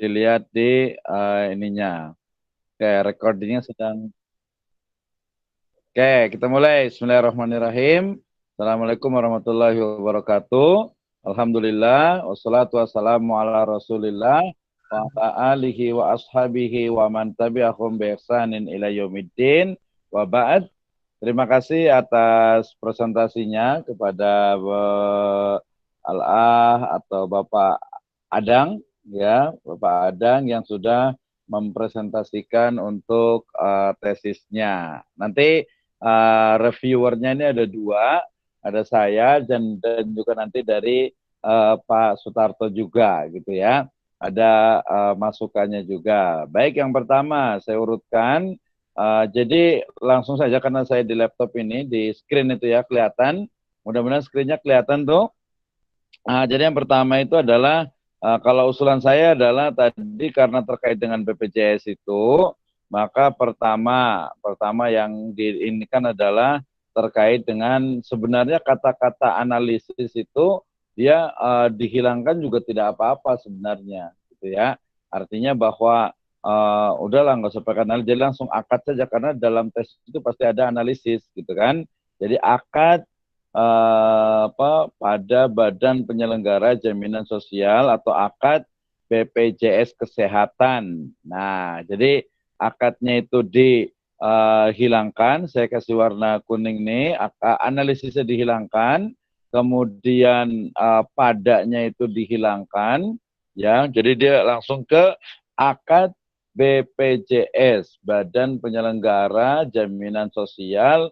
dilihat di ininya. Oke, recordingnya sedang. Oke, kita mulai. Bismillahirrahmanirrahim. Assalamualaikum warahmatullahi wabarakatuh. Alhamdulillah, wassalatu wassalamu ala rasulillah, wa ala alihi wa ashabihi wa man tabi'ahum bi ihsanin ila yaumiddin, wa ba'd. Terima kasih atas presentasinya kepada Al-Ah atau Bapak Adang, ya, Bapak Adang yang sudah mempresentasikan untuk tesisnya. Nanti reviewernya ini ada dua, ada saya dan juga nanti dari Pak Sutarto juga gitu ya. Ada masukannya juga. Baik, yang pertama saya urutkan. Jadi langsung saja karena saya di laptop ini di screen itu ya kelihatan. Mudah-mudahan screennya kelihatan tuh. Jadi yang pertama itu adalah kalau usulan saya adalah tadi karena terkait dengan BPJS itu, maka pertama yang diinginkan adalah terkait dengan sebenarnya kata-kata analisis itu dia dihilangkan juga tidak apa-apa sebenarnya, gitu ya. Artinya bahwa udahlah nggak usah pakai analisis, jadi langsung akad saja karena dalam tes itu pasti ada analisis, gitu kan. Jadi akad pada Badan Penyelenggara Jaminan Sosial atau akad BPJS Kesehatan. Nah, jadi akadnya itu dihilangkan, saya kasih warna kuning nih, analisisnya dihilangkan, kemudian padanya itu dihilangkan, ya, jadi dia langsung ke akad BPJS, Badan Penyelenggara Jaminan Sosial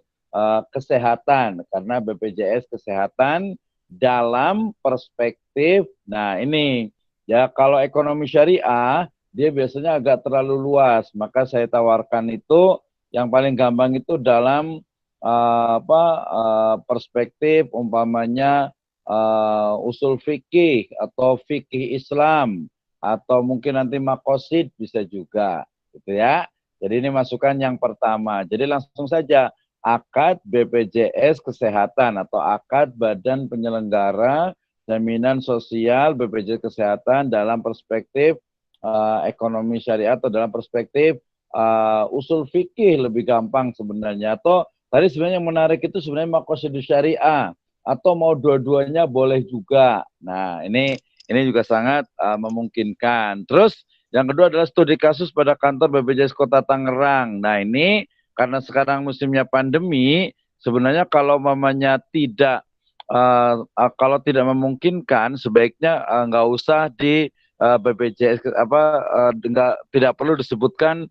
Kesehatan, karena BPJS Kesehatan dalam perspektif, nah ini ya kalau ekonomi syariah dia biasanya agak terlalu luas, maka saya tawarkan itu yang paling gampang itu dalam perspektif umpamanya usul fikih atau fikih Islam atau mungkin nanti makosid bisa juga, gitu ya. Jadi ini masukan yang pertama. Jadi langsung saja akad BPJS Kesehatan atau akad Badan Penyelenggara Jaminan Sosial BPJS Kesehatan dalam perspektif ekonomi syariat atau dalam perspektif usul fikih lebih gampang sebenarnya. Atau tadi sebenarnya yang menarik itu sebenarnya maqasidus syariah atau mau dua-duanya boleh juga. Nah, ini juga sangat memungkinkan. Terus yang kedua adalah studi kasus pada kantor BPJS Kota Tangerang. Nah, ini karena sekarang musimnya pandemi, sebenarnya kalau mamanya tidak kalau tidak memungkinkan, sebaiknya nggak usah di BPJS tidak perlu disebutkan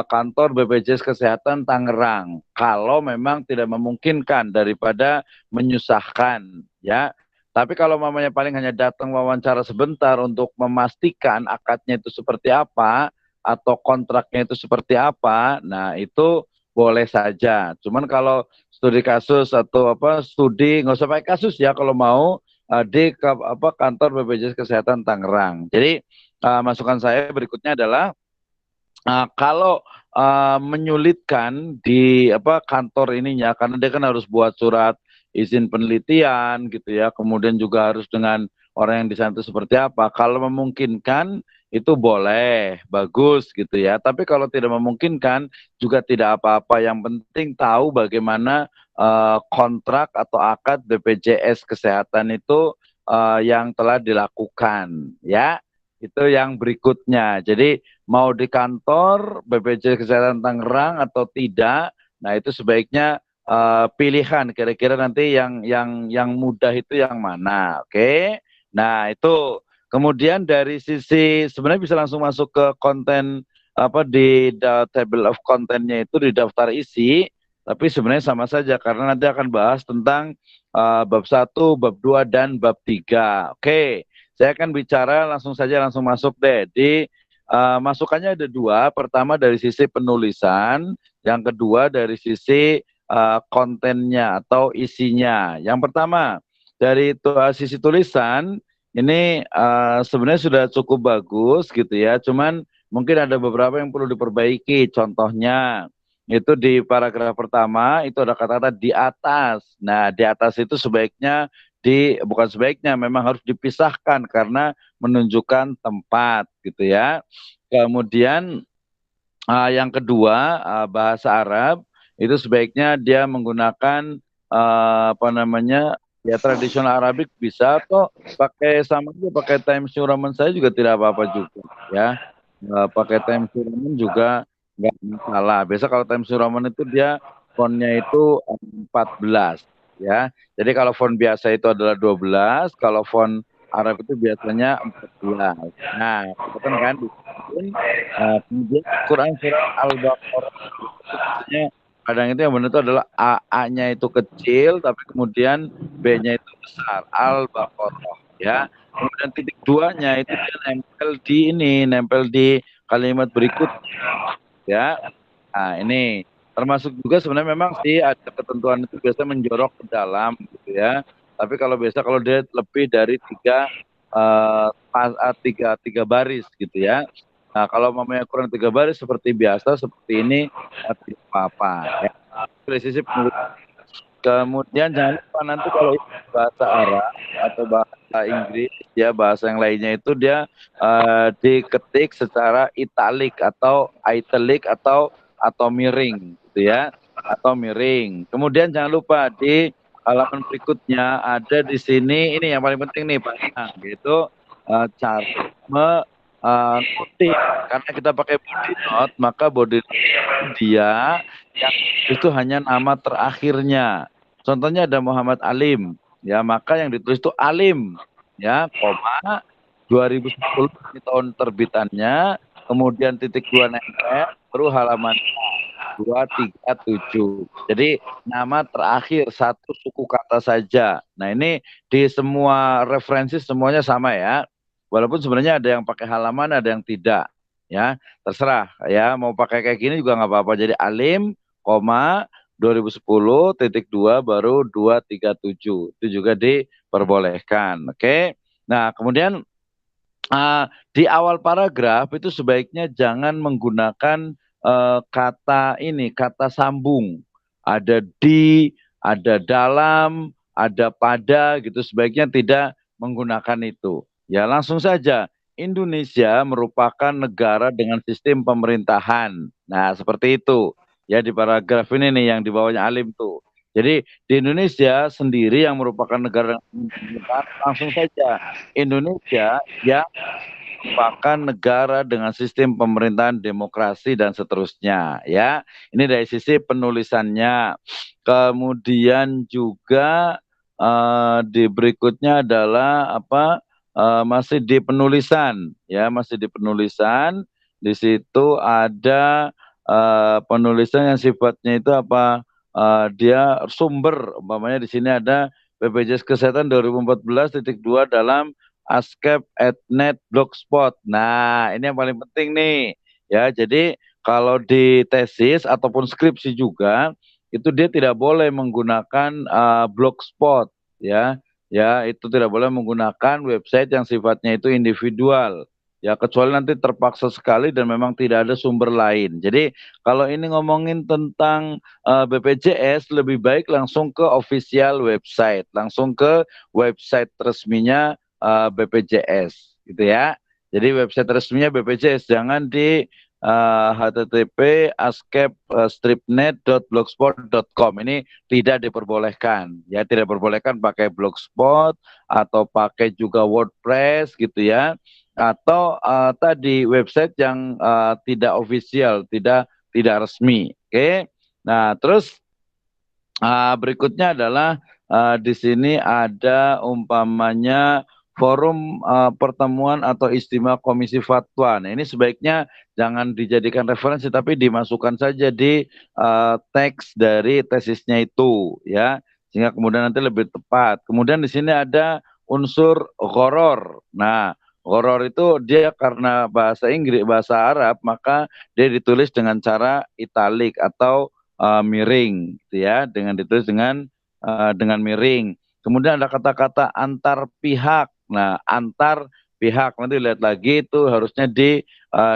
kantor BPJS Kesehatan Tangerang. Kalau memang tidak memungkinkan daripada menyusahkan, ya. Tapi kalau mamanya paling hanya datang wawancara sebentar untuk memastikan akadnya itu seperti apa atau kontraknya itu seperti apa, nah itu boleh saja. Cuman kalau studi kasus atau studi nggak usah pakai kasus ya kalau mau di kantor BPJS Kesehatan Tangerang. Jadi masukan saya berikutnya adalah kalau menyulitkan di kantor ininya karena dia kan harus buat surat izin penelitian gitu ya, kemudian juga harus dengan orang yang di sana itu seperti apa. Kalau memungkinkan itu boleh, bagus gitu ya. Tapi kalau tidak memungkinkan juga tidak apa-apa. Yang penting tahu bagaimana kontrak atau akad BPJS Kesehatan itu yang telah dilakukan ya. Itu yang berikutnya. Jadi mau di kantor BPJS Kesehatan Tangerang atau tidak, nah itu sebaiknya pilihan kira-kira nanti yang mudah itu yang mana, oke? Nah itu kemudian dari sisi sebenarnya bisa langsung masuk ke konten di table of content-nya itu di daftar isi, tapi sebenarnya sama saja karena nanti akan bahas tentang bab 1, bab 2 dan bab 3. Oke. Saya akan bicara langsung saja langsung masuk deh di masukannya ada dua. Pertama dari sisi penulisan, yang kedua dari sisi kontennya atau isinya. Yang pertama dari sisi tulisan ini sebenarnya sudah cukup bagus gitu ya. Cuman mungkin ada beberapa yang perlu diperbaiki. Contohnya itu di paragraf pertama itu ada kata-kata di atas. Nah di atas itu sebaiknya bukan sebaiknya, memang harus dipisahkan karena menunjukkan tempat gitu ya. Kemudian yang kedua, bahasa Arab itu sebaiknya dia menggunakan apa namanya, ya tradisional Arabik bisa, atau pakai sama aja pakai Times New Roman saya juga tidak apa-apa juga ya. Pakai Times New Roman juga nggak masalah. Biasa kalau Times New Roman itu dia fontnya itu 14 ya. Jadi kalau font biasa itu adalah 12, kalau font Arab itu biasanya 14. Nah, itu kan kemudian Quran surat Al-Baqarah itu biasanya kadang itu yang benar itu adalah A-nya itu kecil tapi kemudian B-nya itu besar, Al-Baqarah ya. Kemudian titik duanya itu dia nempel di kalimat berikutnya ya. Nah, ini termasuk juga sebenarnya memang sih ada ketentuan itu biasa menjorok ke dalam gitu ya. Tapi kalau dia lebih dari tiga baris gitu ya. Nah, kalau mamanya kurang 3 baris seperti biasa seperti ini tidak apa-apa ya. Dari sisi penulis. Kemudian jangan lupa nanti kalau itu bahasa Arab atau bahasa Inggris ya, bahasa yang lainnya itu dia diketik secara italik atau miring gitu ya, atau miring. Kemudian jangan lupa di halaman berikutnya ada di sini, ini yang paling penting nih Pak, yaitu cara noting. Karena kita pakai body note, maka body note dia yang itu hanya nama terakhirnya. Contohnya ada Muhammad Alim, ya maka yang ditulis itu Alim, ya, koma 2010 ini tahun terbitannya, kemudian titik 2 nempel, baru halaman 237. Jadi nama terakhir satu suku kata saja. Nah ini di semua referensi semuanya sama ya. Walaupun sebenarnya ada yang pakai halaman, ada yang tidak. Ya, terserah ya. Mau pakai kayak gini juga nggak apa-apa. Jadi Alim, koma 2010 titik 2 baru 237. Itu juga diperbolehkan. Oke. Nah, kemudian di awal paragraf itu sebaiknya jangan menggunakan kata sambung. Ada di, ada dalam, ada pada gitu. Sebaiknya tidak menggunakan itu. Ya langsung saja. Indonesia merupakan negara dengan sistem pemerintahan. Nah, seperti itu. Ya di paragraf ini nih yang di bawahnya Alim tuh. Jadi di Indonesia sendiri yang merupakan negara dengan pemerintahan, langsung saja Indonesia yang merupakan negara dengan sistem pemerintahan demokrasi dan seterusnya ya. Ini dari sisi penulisannya. Kemudian juga di berikutnya adalah apa, masih di penulisan ya, masih di penulisan. Di situ ada penulisan yang sifatnya itu apa, dia sumber, umpamanya di sini ada BPJS Kesehatan 2014.2 dalam askep@net blogspot. Nah, ini yang paling penting nih. Ya, jadi kalau di tesis ataupun skripsi juga itu dia tidak boleh menggunakan blogspot ya. Ya, itu tidak boleh menggunakan website yang sifatnya itu individual. Ya, kecuali nanti terpaksa sekali dan memang tidak ada sumber lain. Jadi, kalau ini ngomongin tentang BPJS, lebih baik langsung ke official website, langsung ke website resminya BPJS gitu ya. Jadi website resminya BPJS, jangan di http askep-stripnet.blogspot.com. Ini tidak diperbolehkan ya, tidak diperbolehkan pakai blogspot atau pakai juga WordPress gitu ya, atau tadi website yang tidak official, tidak resmi. Oke. Nah, terus berikutnya adalah di sini ada umpamanya forum pertemuan atau istimewa komisi fatwa. Nah, ini sebaiknya jangan dijadikan referensi tapi dimasukkan saja di teks dari tesisnya itu ya, sehingga kemudian nanti lebih tepat. Kemudian di sini ada unsur gharar. Nah, gharar itu dia karena bahasa Inggris, bahasa Arab, maka dia ditulis dengan cara italik atau miring gitu ya, dengan ditulis dengan miring. Kemudian ada kata-kata antar pihak. Nah, antar pihak nanti lihat lagi itu harusnya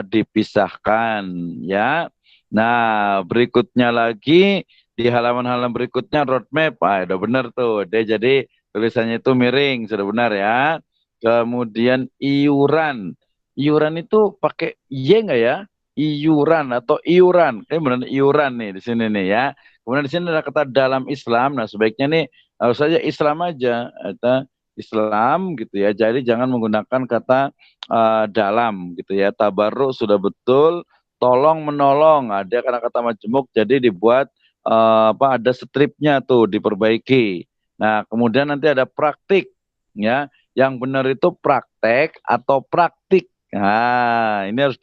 dipisahkan ya. Nah, berikutnya lagi di halaman-halaman berikutnya roadmap. Udah benar tuh. Dia jadi tulisannya itu miring, sudah benar ya. Kemudian iuran. Iuran itu pakai Y nggak ya? Iuran atau iuran. Benar iuran nih di sini nih ya. Kemudian di sini ada kata dalam Islam. Nah, sebaiknya nih harus saja Islam aja. Kata Islam gitu ya. Jadi jangan menggunakan kata dalam gitu ya. Tabarruk sudah betul. Tolong menolong. Ada karena kata majemuk jadi dibuat ada stripnya tuh diperbaiki. Nah, kemudian nanti ada praktik ya. Yang benar itu praktek atau praktik. Nah, ini harus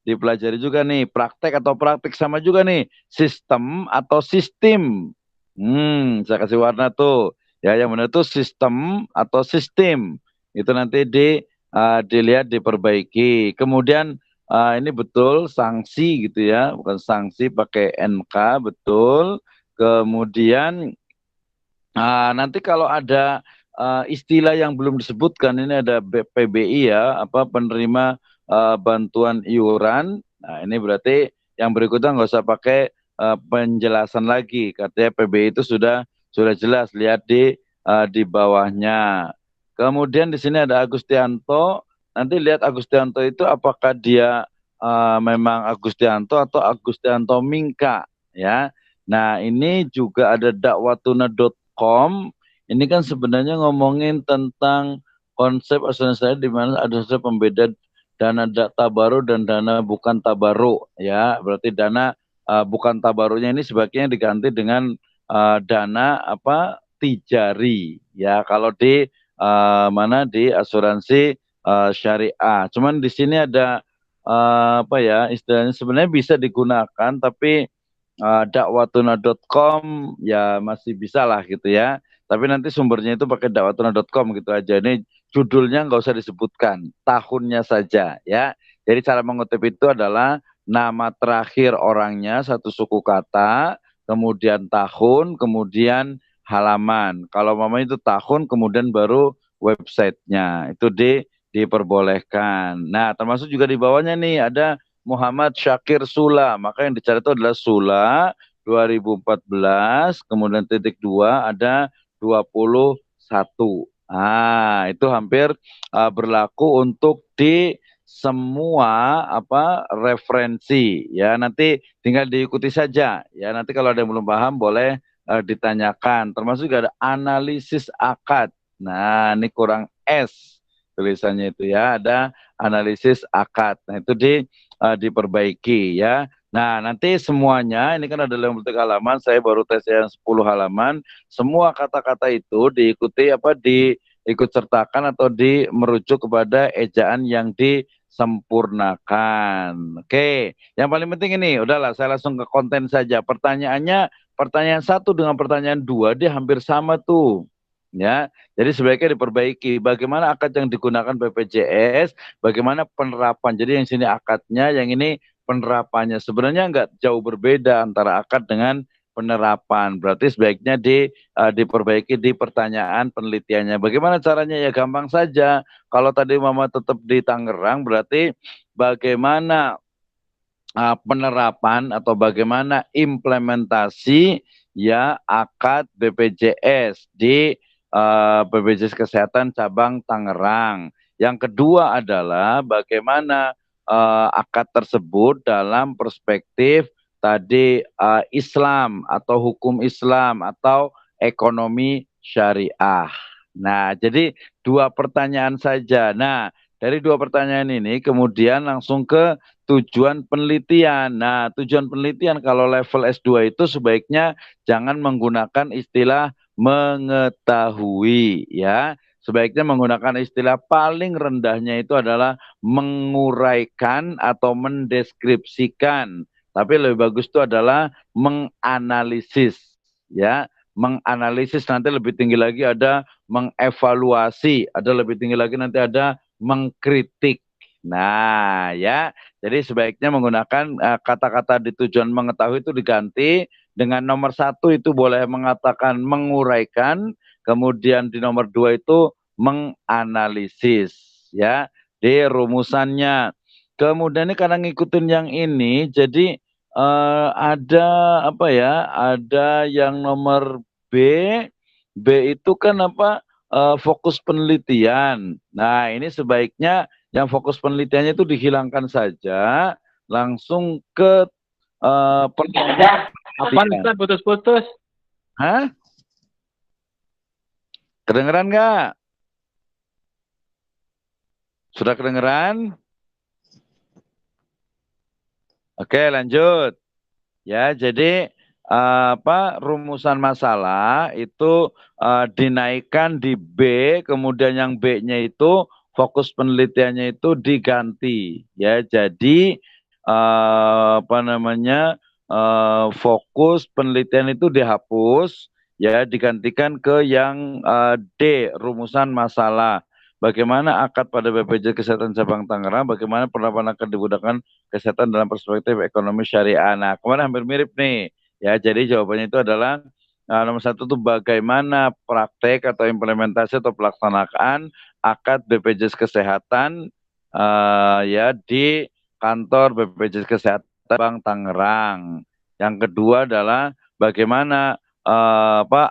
dipelajari juga nih, praktek atau praktik sama juga nih, sistem atau sistem. Saya kasih warna tuh. Ya, yang benar itu sistem atau sistem. Itu nanti dilihat diperbaiki. Kemudian ini betul sanksi gitu ya, bukan sanksi pakai NK betul. Kemudian nanti kalau ada istilah yang belum disebutkan, ini ada PBI ya, penerima bantuan iuran. Nah, ini berarti yang berikutnya nggak usah pakai penjelasan lagi. Katanya PBI itu sudah jelas, lihat di bawahnya. Kemudian di sini ada Agustianto. Nanti lihat Agustianto itu apakah dia memang Agustianto atau Agustianto Mingka ya. Nah, ini juga ada dakwatuna.com. Ini kan sebenarnya ngomongin tentang konsep asuransi di mana ada pembeda dana tabaruk dan dana bukan tabaruk ya. Berarti dana bukan tabaruknya ini sebaiknya diganti dengan dana tijari ya. Kalau di di asuransi syariah. Cuman di sini ada istilahnya sebenarnya bisa digunakan tapi dakwatuna.com ya masih bisa lah gitu ya. Tapi nanti sumbernya itu pakai dakwatuna.com gitu aja. Ini judulnya nggak usah disebutkan, tahunnya saja ya. Jadi cara mengutip itu adalah nama terakhir orangnya satu suku kata, kemudian tahun, kemudian halaman. Kalau mama itu tahun, kemudian baru websitenya itu diperbolehkan. Nah, termasuk juga di bawahnya nih ada Muhammad Syakir Sula. Maka yang dicari itu adalah Sula 2014, kemudian titik 2 ada 21. Itu hampir berlaku untuk di semua referensi ya. Nanti tinggal diikuti saja ya. Nanti kalau ada yang belum paham boleh ditanyakan. Termasuk juga ada analisis akad. Nah, ini kurang S tulisannya itu ya. Ada analisis akad. Nah, itu diperbaiki ya. Nah, nanti semuanya ini kan ada 53 halaman, saya baru tes yang 10 halaman. Semua kata-kata itu diikuti diikut sertakan atau merujuk kepada ejaan yang disempurnakan. Oke, yang paling penting ini, udahlah saya langsung ke konten saja. Pertanyaannya, pertanyaan 1 dengan pertanyaan 2 dia hampir sama tuh. Ya, jadi sebaiknya diperbaiki. Bagaimana akad yang digunakan BPJS, bagaimana penerapan. Jadi yang sini akadnya, yang ini penerapannya. Sebenarnya nggak jauh berbeda antara akad dengan penerapan. Berarti sebaiknya diperbaiki di pertanyaan penelitiannya. Bagaimana caranya? Ya gampang saja. Kalau tadi Mama tetap di Tangerang, berarti bagaimana penerapan atau bagaimana implementasi ya akad BPJS di BPJS Kesehatan cabang Tangerang. Yang kedua adalah bagaimana akad tersebut dalam perspektif tadi Islam atau hukum Islam atau ekonomi syariah. Nah, jadi 2 pertanyaan saja. Nah, dari 2 pertanyaan ini kemudian langsung ke tujuan penelitian. Nah, tujuan penelitian kalau level S2 itu sebaiknya jangan menggunakan istilah mengetahui ya. Sebaiknya menggunakan istilah paling rendahnya itu adalah menguraikan atau mendeskripsikan. Tapi lebih bagus itu adalah menganalisis ya. Menganalisis, nanti lebih tinggi lagi ada mengevaluasi, ada lebih tinggi lagi nanti ada mengkritik. Nah, ya. Jadi sebaiknya menggunakan kata-kata di tujuan mengetahui itu diganti dengan nomor 1 itu boleh mengatakan menguraikan, kemudian di nomor 2 itu menganalisis ya di rumusannya. Kemudian ini karena ngikutin yang ini, jadi ada ada yang nomor B, B itu kan fokus penelitian. Nah, ini sebaiknya yang fokus penelitiannya itu dihilangkan saja, langsung ke Apaan Ustaz, putus-putus? Hah? Kedengeran nggak? Sudah kedengeran? Oke, lanjut. Ya, jadi rumusan masalah itu dinaikkan di B, kemudian yang B-nya itu fokus penelitiannya itu diganti. Ya, jadi fokus penelitian itu dihapus, ya digantikan ke yang D, rumusan masalah. Bagaimana akad pada BPJS Kesehatan Cabang Tangerang, bagaimana penerapan akad digunakan kesehatan dalam perspektif ekonomi syariah. Nah, kemarin hampir mirip nih. Ya, jadi jawabannya itu adalah nomor satu itu bagaimana praktek atau implementasi atau pelaksanaan akad BPJS Kesehatan ya di kantor BPJS Kesehatan Bang Tangerang. Yang kedua adalah bagaimana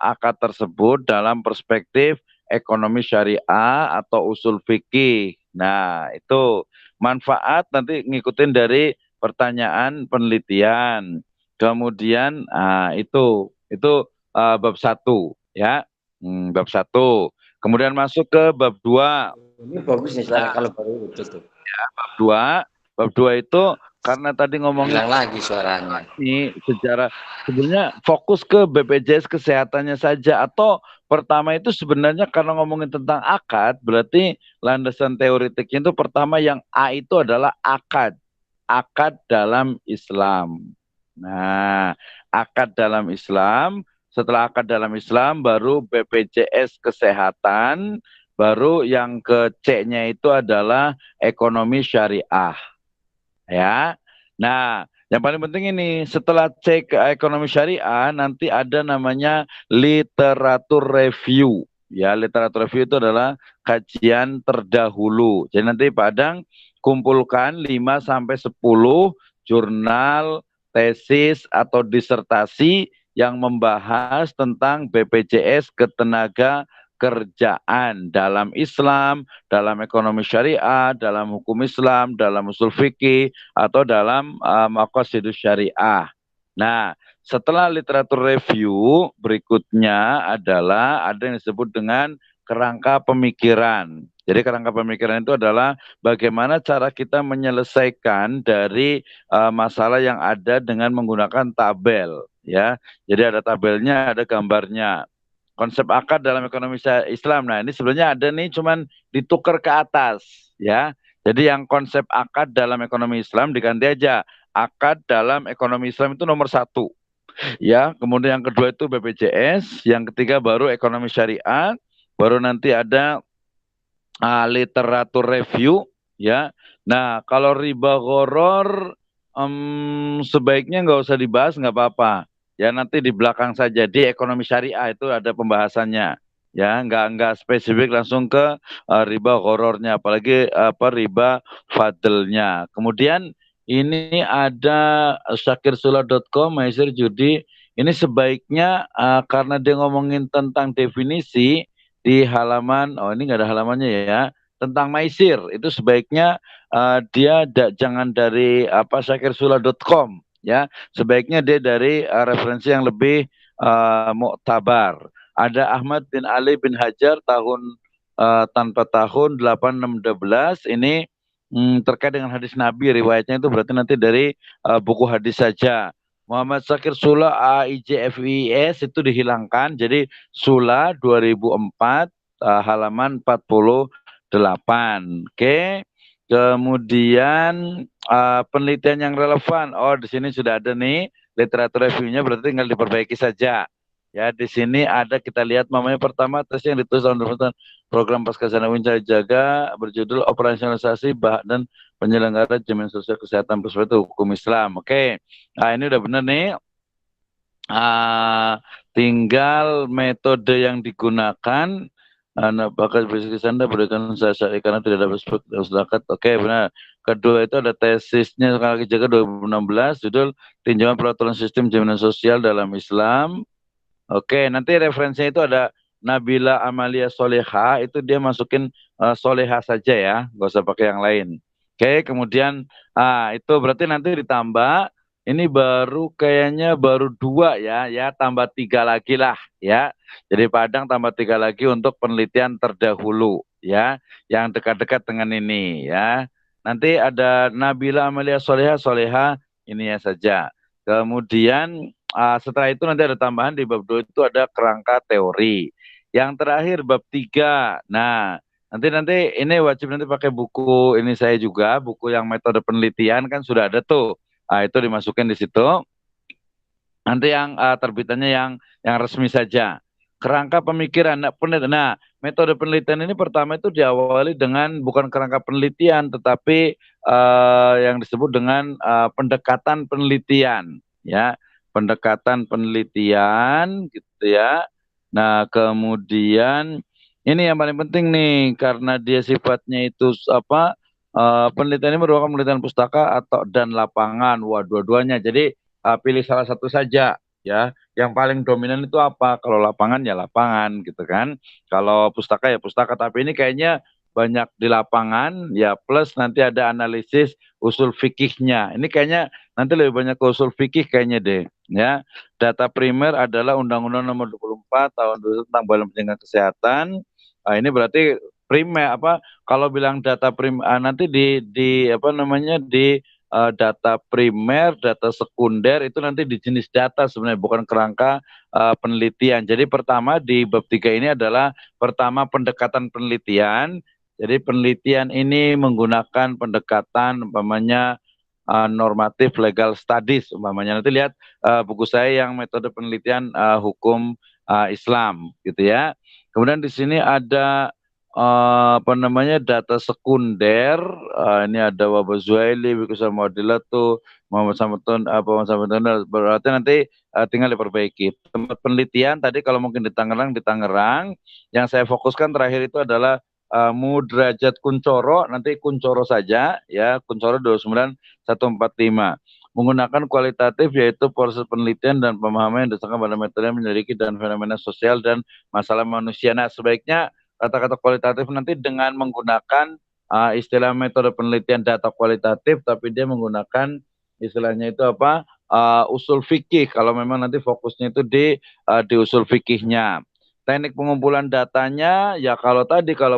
akad tersebut dalam perspektif ekonomi syariah atau usul fikih. Nah, itu manfaat nanti ngikutin dari pertanyaan penelitian. Kemudian itu bab 1 ya. Bab 1. Kemudian masuk ke bab 2. Ini bagus nih suara kalau baru itu tuh. Bab 2. Bab 2 itu karena tadi ngomongin Hilang lagi suaranya. ini secara sebenarnya fokus ke BPJS kesehatannya saja, atau pertama itu sebenarnya karena ngomongin tentang akad, berarti landasan teoritiknya itu pertama yang A itu adalah akad. Akad dalam Islam. Nah, akad dalam Islam, setelah akad dalam Islam baru BPJS kesehatan, baru yang ke C-nya itu adalah ekonomi syariah. Ya. Nah, yang paling penting ini setelah cek ekonomi syariah nanti ada namanya literatur review. Ya, literatur review itu adalah kajian terdahulu. Jadi nanti Pak Adang kumpulkan 5 sampai 10 jurnal, tesis atau disertasi yang membahas tentang BPJS ketenaga kerjaan dalam Islam, dalam ekonomi syariah, dalam hukum Islam, dalam usul fikih, atau dalam maqasidus syariah. Nah, setelah literatur review, berikutnya adalah ada yang disebut dengan kerangka pemikiran. Jadi kerangka pemikiran itu adalah bagaimana cara kita menyelesaikan dari masalah yang ada dengan menggunakan tabel. Ya, jadi ada tabelnya, ada gambarnya. Konsep akad dalam ekonomi Islam. Nah, ini sebenarnya ada nih, cuman ditukar ke atas, ya. Jadi yang konsep akad dalam ekonomi Islam diganti aja akad dalam ekonomi Islam itu nomor 1, ya. Kemudian yang kedua itu BPJS, yang ketiga baru ekonomi syariah, baru nanti ada literatur review, ya. Nah, kalau riba gharar sebaiknya nggak usah dibahas, nggak apa-apa. Ya nanti di belakang saja di ekonomi syariah itu ada pembahasannya. Ya nggak spesifik langsung ke riba ghararnya, apalagi riba fadlnya. Kemudian ini ada syakirsula.com, Maisir Judi. Ini sebaiknya karena dia ngomongin tentang definisi di halaman, oh ini nggak ada halamannya ya, tentang Maisir. Itu sebaiknya dia jangan dari syakirsula.com, ya. Sebaiknya dia dari referensi yang lebih muktabar. Ada Ahmad bin Ali bin Hajar tanpa tahun 8612, ini terkait dengan hadis Nabi, riwayatnya itu berarti nanti dari buku hadis saja. Muhammad Syakir Sula AIJFIS itu dihilangkan, jadi Sula 2004 halaman 48. Oke. Kemudian penelitian yang relevan. Oh, di sini sudah ada nih literatur reviewnya, berarti tinggal diperbaiki saja. Ya, di sini ada, kita lihat namanya pertama tes yang ditulis dalam program Pascasarjana Wincari Jaga berjudul operasionalisasi dan penyelenggara jaminan sosial kesehatan perspektif hukum Islam. Oke. Nah, ini udah benar nih. Tinggal metode yang digunakan. Anak bakat bisnis Anda berikan saya karena tidak ada masyarakat. Oke, benar. Kedua itu ada tesisnya sekali lagi jaga 2016, judul tinjauan peraturan sistem jaminan sosial dalam Islam. Oke, nanti referensinya itu ada Nabila Amalia Soleha itu dia masukin Soleha saja ya, nggak usah pakai yang lain. Oke, kemudian itu berarti nanti ditambah ini baru kayaknya baru 2 ya, ya tambah 3 lagi lah ya. Jadi Padang tambah 3 lagi untuk penelitian terdahulu ya, yang dekat-dekat dengan ini ya. Nanti ada Nabila Amalia Soleha, Soleha ini ya saja. Kemudian setelah itu nanti ada tambahan di bab 2 itu ada kerangka teori. Yang terakhir bab 3. Nah, nanti ini wajib nanti pakai buku ini saya juga, buku yang metode penelitian kan sudah ada tuh. Itu dimasukin di situ. Nanti yang terbitannya yang resmi saja. Kerangka pemikiran. Nah, metode penelitian ini pertama itu diawali dengan bukan kerangka penelitian, tetapi yang disebut dengan pendekatan penelitian, ya, pendekatan penelitian, gitu ya. Nah, kemudian ini yang paling penting nih, karena dia sifatnya itu apa? Penelitian ini merupakan penelitian pustaka atau dan lapangan, dua-duanya. Jadi pilih salah satu saja ya. Yang paling dominan itu apa? Kalau lapangan ya lapangan gitu kan. Kalau pustaka ya pustaka. Tapi ini kayaknya banyak di lapangan ya, plus nanti ada analisis usul fikihnya. Ini kayaknya nanti lebih banyak ke usul fikih kayaknya deh ya. Data primer adalah Undang-Undang Nomor 24 Tahun 2000 tentang Badan Penjagaan Kesehatan. Ini berarti primer apa? Kalau bilang data primer nanti di apa namanya di data primer, data sekunder itu nanti di jenis data sebenarnya, bukan kerangka penelitian. Jadi pertama di bab 3 ini adalah pertama pendekatan penelitian. Jadi penelitian ini menggunakan pendekatan umpamanya normatif legal studies umpamanya. Nanti lihat buku saya yang metode penelitian hukum Islam gitu ya. Kemudian di sini ada apa namanya data sekunder. Ini ada Wabah Zuhaili, Bikusa Muadilatu, Muhammad Sametun, Muhammad Sametun, berarti nanti tinggal diperbaiki. Tempat penelitian tadi kalau mungkin di Tangerang. Yang saya fokuskan terakhir itu adalah Mudrajat Kuncoro, nanti Kuncoro saja ya, Kuncoro 29145. Menggunakan kualitatif yaitu proses penelitian dan pemahaman yang didasarkan pada metode yang menyelidiki dan fenomena sosial dan masalah manusia. Nah, sebaiknya kata-kata kualitatif nanti dengan menggunakan istilah metode penelitian data kualitatif, tapi dia menggunakan istilahnya itu apa? Usul fikih. Kalau memang nanti fokusnya itu di usul fikihnya. Teknik pengumpulan datanya ya kalau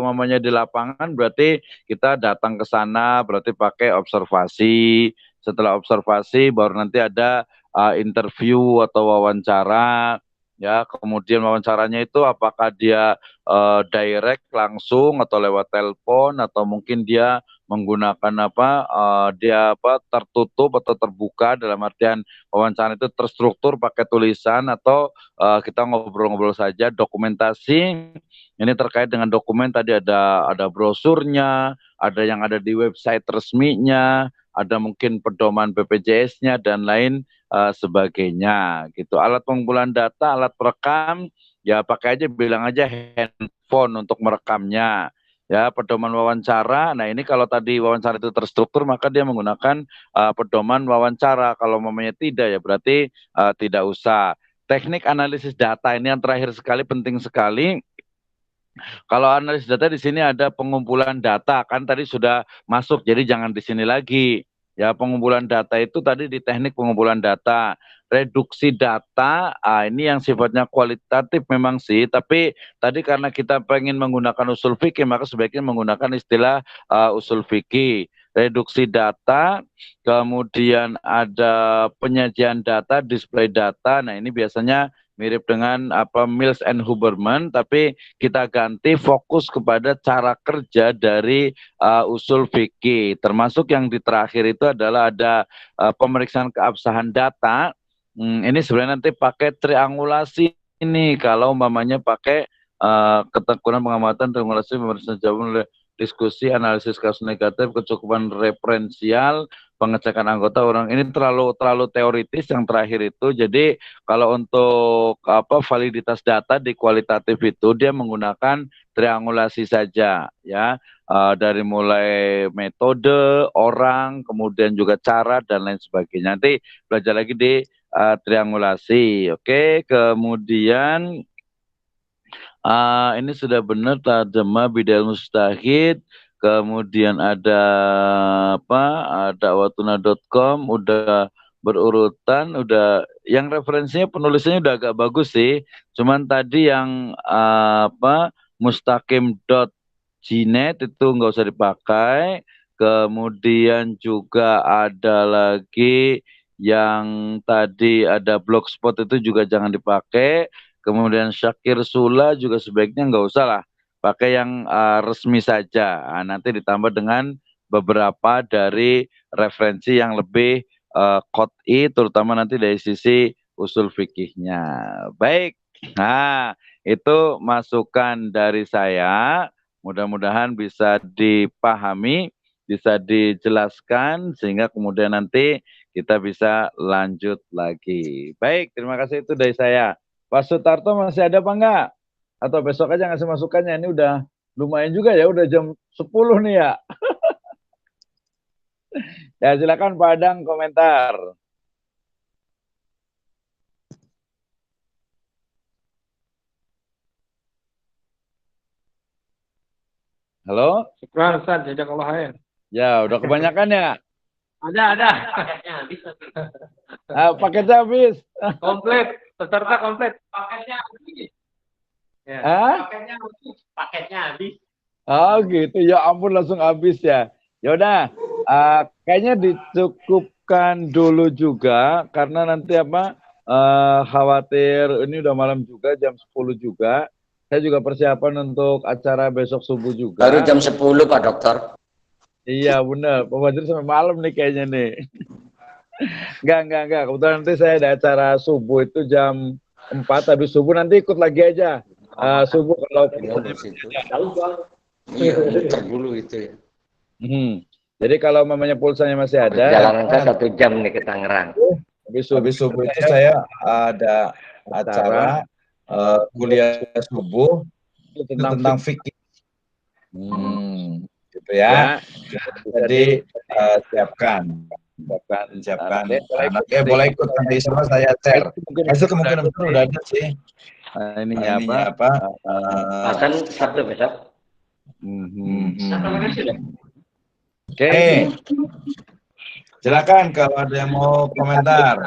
mamanya di lapangan berarti kita datang ke sana, berarti pakai observasi. Setelah observasi baru nanti ada interview atau wawancara. Ya, kemudian wawancaranya itu apakah dia direct langsung atau lewat telepon atau mungkin dia menggunakan dia tertutup atau terbuka, dalam artian wawancara itu terstruktur pakai tulisan atau kita ngobrol-ngobrol saja. Dokumentasi ini terkait dengan dokumen tadi ada brosurnya, ada yang ada di website resminya, ada mungkin pedoman BPJS-nya dan lain sebagainya gitu. Alat pengumpulan data, alat perekam ya pakai aja, bilang aja handphone untuk merekamnya. Ya, pedoman wawancara. Nah, ini kalau tadi wawancara itu terstruktur maka dia menggunakan pedoman wawancara. Kalau mamanya tidak ya berarti tidak usah. Teknik analisis data ini yang terakhir sekali, penting sekali. Kalau analisis data di sini ada pengumpulan data, kan tadi sudah masuk, jadi jangan di sini lagi. Ya, pengumpulan data itu tadi di teknik pengumpulan data. Reduksi data, ini yang sifatnya kualitatif memang sih, tapi tadi karena kita pengen menggunakan usul fikih, maka sebaiknya menggunakan istilah usul fikih. Reduksi data, kemudian ada penyajian data, display data. Nah, ini biasanya mirip dengan Mills and Huberman, tapi kita ganti fokus kepada cara kerja dari usul fikih. Termasuk yang di terakhir itu adalah ada pemeriksaan keabsahan data. Ini sebenarnya nanti pakai triangulasi ini kalau umpamanya pakai ketekunan pengamatan, triangulasi, pemeriksaan jawaban, diskusi, analisis kasus negatif, kecukupan referensial, pengecekan anggota orang. Ini terlalu teoritis yang terakhir itu. Jadi kalau untuk validitas data di kualitatif itu dia menggunakan triangulasi saja ya, dari mulai metode, orang, kemudian juga cara dan lain sebagainya. Nanti belajar lagi di triangulasi. Oke, kemudian Ini sudah benar tarjamah Bidal Mustahid, kemudian ada apa? Ada watuna.com, udah berurutan, udah yang referensinya penulisannya udah agak bagus sih. Cuman tadi yang apa? Mustaqim.gnet itu nggak usah dipakai. Kemudian juga ada lagi yang tadi ada blogspot itu juga jangan dipakai. Kemudian Syakir Sula juga sebaiknya nggak usah lah, pakai yang resmi saja. Nanti ditambah dengan beberapa dari referensi yang lebih qot'i, terutama nanti dari sisi usul fikihnya. Baik, nah itu masukan dari saya. Mudah-mudahan bisa dipahami, bisa dijelaskan, sehingga kemudian nanti kita bisa lanjut lagi. Baik, terima kasih itu dari saya. Pak Sutarto masih ada apa enggak? Atau besok aja ngasih masukannya? Ini udah lumayan juga ya, udah jam 10 nih ya. Ya silakan Pak Adang komentar. Halo? Syukran Ustaz, jazakallah khair. Ya, udah kebanyakan ya? Ada. Paketnya habis. Paketnya habis. Komplit, peserta komplit. Paketnya habis. Ya. Paketnya habis. Oh gitu, ya ampun langsung habis ya. Ya udah, kayaknya dicukupkan dulu juga karena nanti apa? Khawatir ini udah malam juga, jam 10 juga. Saya juga persiapan untuk acara besok subuh juga. Baru jam 10 Pak Dokter. Iya benar, Pak Fajri sampai malam nih kayaknya nih. Enggak. Kebetulan nanti saya ada acara subuh itu jam 4, habis subuh nanti ikut lagi aja. Subuh kalau iya, muter dulu itu ya. Jadi kalau mamanya pulsanya masih ada. Perjalanan saya 1 jam nih ke Tangerang. Habis subuh itu saya ada acara kuliah subuh tentang fikih. Gitu ya. Jadi siapkan. Oke, boleh ikut nanti semua saya share. Itu kemungkinan besar udah ada sih. Ininya apa? Akan Sabtu besok. Oke. Silakan kalau ada yang mau komentar.